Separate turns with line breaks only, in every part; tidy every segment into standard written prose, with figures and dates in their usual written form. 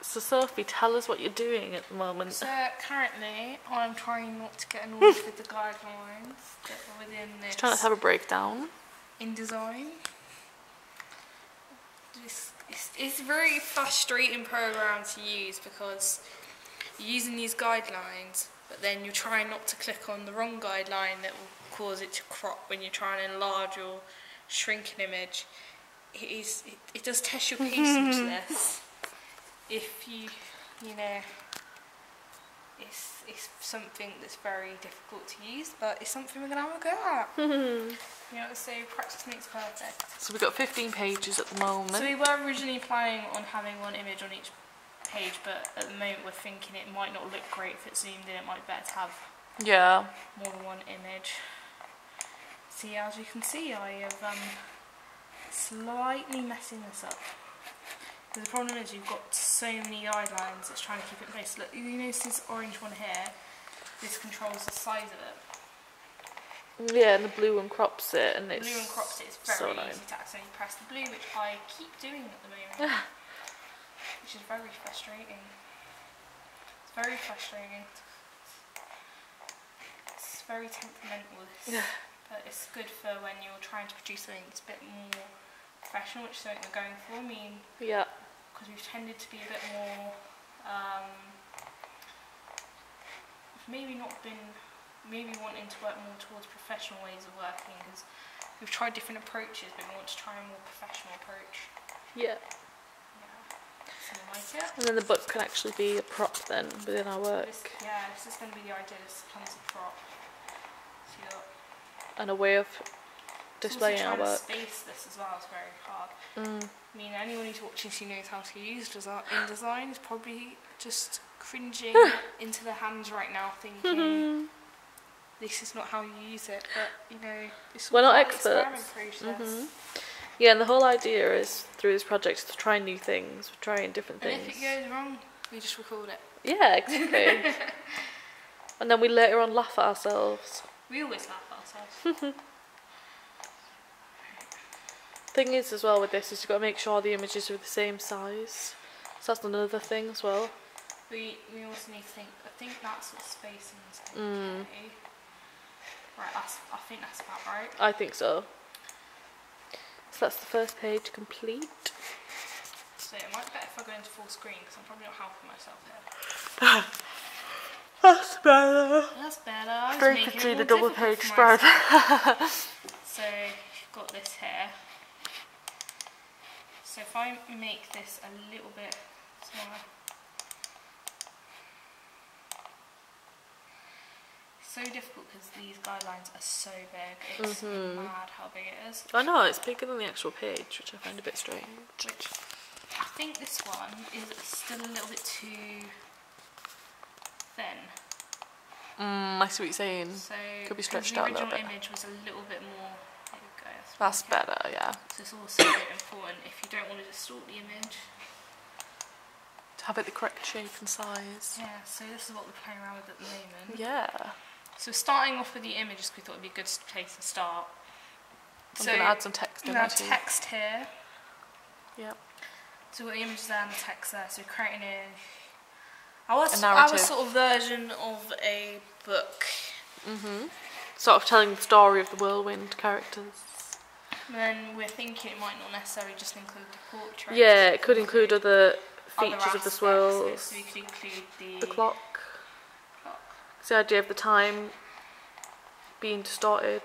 So Sophie, tell us what you're doing at the moment.
So currently I'm trying not to get annoyed with the guidelines that are within this.
Just trying to have a breakdown.
Indesign. It's a very frustrating program to use because you're using these guidelines, but then you're trying not to click on the wrong guideline that will cause it to crop when you're trying to enlarge or shrink an image. It does test your patience this. If you know, it's something that's very difficult to use, but it's something we're gonna have a go at. You know, so practice makes perfect.
So we've got 15 pages at the moment.
So we were originally planning on having one image on each page, but at the moment we're thinking it might not look great if it's zoomed in. It might be better to have more than one image. See, as you can see, I have slightly messing this up. The problem is you've got so many guidelines that's trying to keep it in place. Look, you notice this orange one here, this controls the size of it.
Yeah, and the blue one crops it, and it's
blue one crops it. It's very easy to accidentally press the blue, which I keep doing at the moment, which is very frustrating. It's very frustrating. It's very temperamental, this, but it's good for when you're trying to produce something that's a bit more professional, which is something we're going for. I mean, because we've tended to be a bit more, maybe wanting to work more towards professional ways of working, because we've tried different approaches, but we want to try a more professional approach. Yeah. Something like it.
And then the book can actually be a prop then within our work.
This is going to be the idea. This becomes a prop. See that?
And a way of displaying our work.
Space this as well is very hard. I mean, anyone who's watching who knows how to use InDesign is probably just cringing into their hands right now, thinking this is not how you use it. But you know, it's all
we're not
experiment
experts.
process.
Yeah, and the whole idea is through this project to try new things, we're trying different things.
And if it goes wrong, we just record it.
Yeah, exactly. And then we later on laugh at ourselves.
We always laugh at ourselves.
Thing is as well with this is you've got to make sure the images are the same size. So that's another thing as well.
We also need to think, I think that's what spacing is okay. Right, I think that's about right.
I think so. So that's the first page complete.
So it might be better if I go into full screen because I'm probably not helping myself here.
That's better.
That's better.
So you can see the double page spread.
So you've got this here. So if I make this a little bit smaller. It's so difficult because these guidelines are so big. It's mad how big it is.
I know, it's bigger than the actual page, which I find a bit strange.
Which I think this one is still a little bit too thin.
I see what you're saying.
So
could be stretched out a little bit.
The original image was a little bit more. There we go.
That's better, yeah.
So it's also important if you don't want to distort the image.
To have it the correct shape and size.
Yeah, so this is what we're playing around with at the moment.
Yeah.
So starting off with the images, we thought would be a good place to start.
I'm going to add some text in
we
there
have
too.
Text here.
Yep.
So we've got the images there and the text there. So we're creating our sort of version of a book.
Sort of telling the story of the whirlwind characters.
And then we're thinking it might not necessarily just include the portrait.
Yeah, it could include other features of the swirls.
So we could include
the clock. It's the idea of the time being distorted.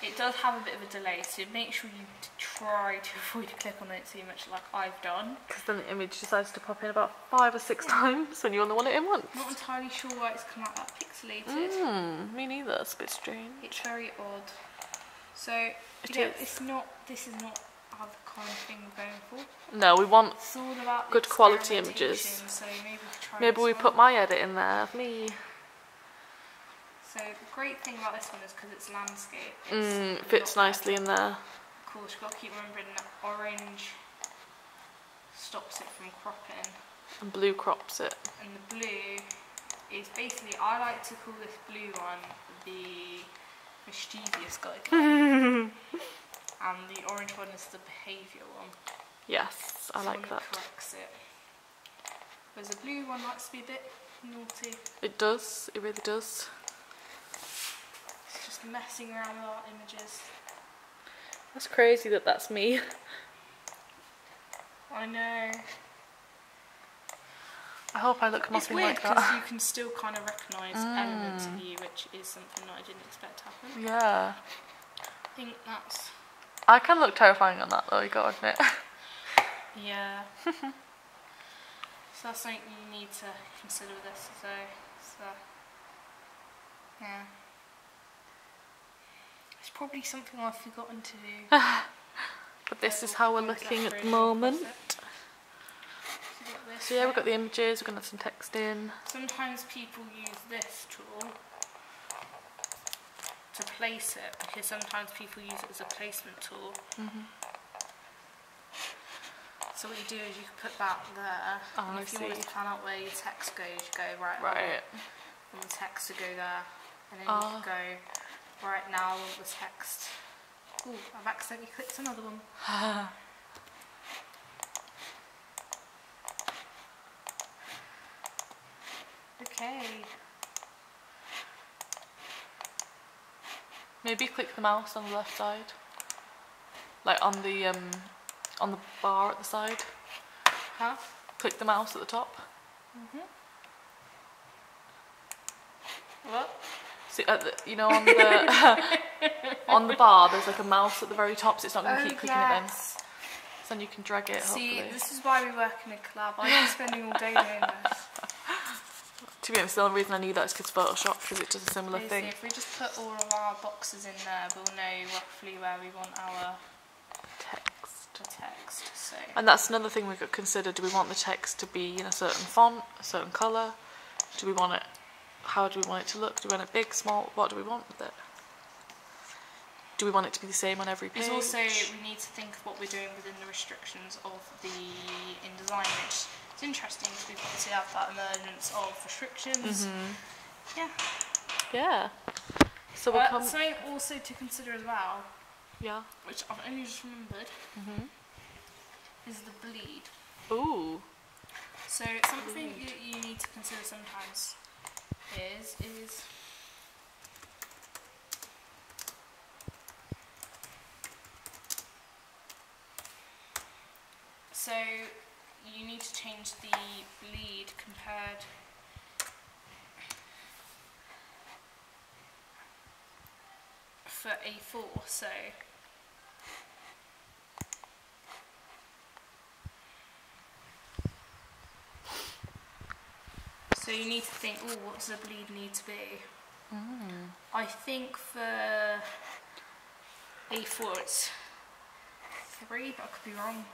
It does have a bit of a delay, so make sure you try to avoid to click on it too much like I've done. Because
then the image decides to pop in about 5 or 6 times when you only want it in once.
Not entirely sure why it's come out that pixelated.
Me neither, it's a bit strange.
It's very odd. So, this is not the kind of thing we're going for.
No, we want
it's all about
good quality images.
So
maybe we put my edit in there of me.
So the great thing about this one is because it's landscape.
It fits nicely in there.
Of course, you've got to keep remembering that orange stops it from cropping.
And blue crops it.
And the blue is basically, I like to call this blue one the mischievous guideline. And the orange one is the behaviour one.
Yes, I like that.
Corrects it. Whereas the blue one likes to be a bit naughty.
It does, it really does.
It's just messing around with our images.
That's crazy that that's me.
I know.
I hope I look nothing like that.
It's weird because you can still kind of recognise elements of you, which is something that I didn't expect to happen.
Yeah.
I think that's...
I can look terrifying on that though, you gotta admit.
Yeah. So that's something you need to consider with this. So yeah. It's probably something I've forgotten to do.
But this is how we're looking at the moment. So yeah, we've got the images, we're going to have some text in.
Sometimes people use this tool to place it, because sometimes people use it as a placement tool. So what you do is you can put that there, and if you want to plan out where your text goes, you go right. And the text to go there, and then you can go right now I want the text. Ooh, I've accidentally clicked another one. Okay.
Maybe click the mouse on the left side, like on the bar at the side.
Huh?
Click the mouse at the top.
What?
See, you know, on the on the bar, there's like a mouse at the very top, so it's not going to keep clicking it in. So then you can drag it.
See,
hopefully.
this is why we work in a collab. I'm spending all day doing this.
To be honest, the only reason I knew that is because Photoshop, because it does a similar thing.
If we just put all of our boxes in there, we'll know roughly where we want our text. So.
And that's another thing we could consider. Do we want the text to be in a certain font, a certain colour? Do we want it? How do we want it to look? Do we want it big, small? What do we want with it? Do we want it to be the same on every page?
It's also, we need to think of what we're doing within the restrictions of the InDesign, which is interesting because we've obviously have that emergence of restrictions. Yeah.
Yeah. So
something also to consider as well, which I've only just remembered, is the bleed.
Ooh.
So something that you need to consider sometimes is so you need to change the bleed compared for A4, so you need to think, oh, what does the bleed need to be? I think for A4 it's 3, but I could be wrong.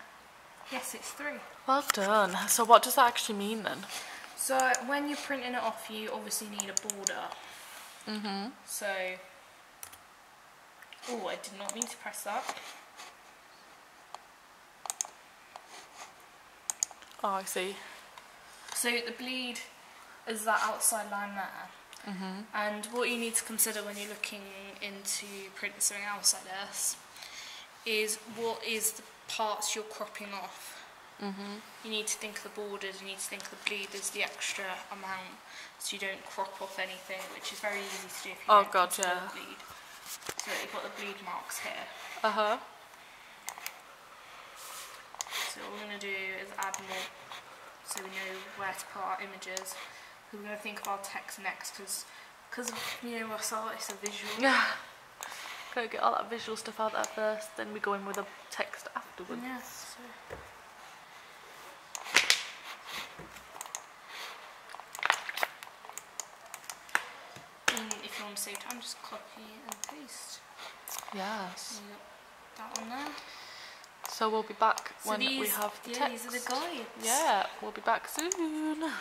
Yes, it's 3.
Well done. So what does that actually mean then?
So when you're printing it off, you obviously need a border. So, oh, I did not mean to press that.
Oh, I see.
So the bleed is that outside line there. And what you need to consider when you're looking into printing something else like this is what is the parts you're cropping off. You need to think of the borders, you need to think of the bleed as the extra amount, so you don't crop off anything, which is very easy to do if you don't consider the bleed. So you've got the bleed marks here. So what we're going to do is add more, so we know where to put our images. We're going to think of our text next, because you know us artists are visual.
Yeah. Gotta get all that visual stuff out there first, then we go in with the text afterwards.
Yes. And if you want to save time, just copy and paste.
Yes.
That one there.
So we'll be back when we have the text.
These are the guides.
Yeah, we'll be back soon.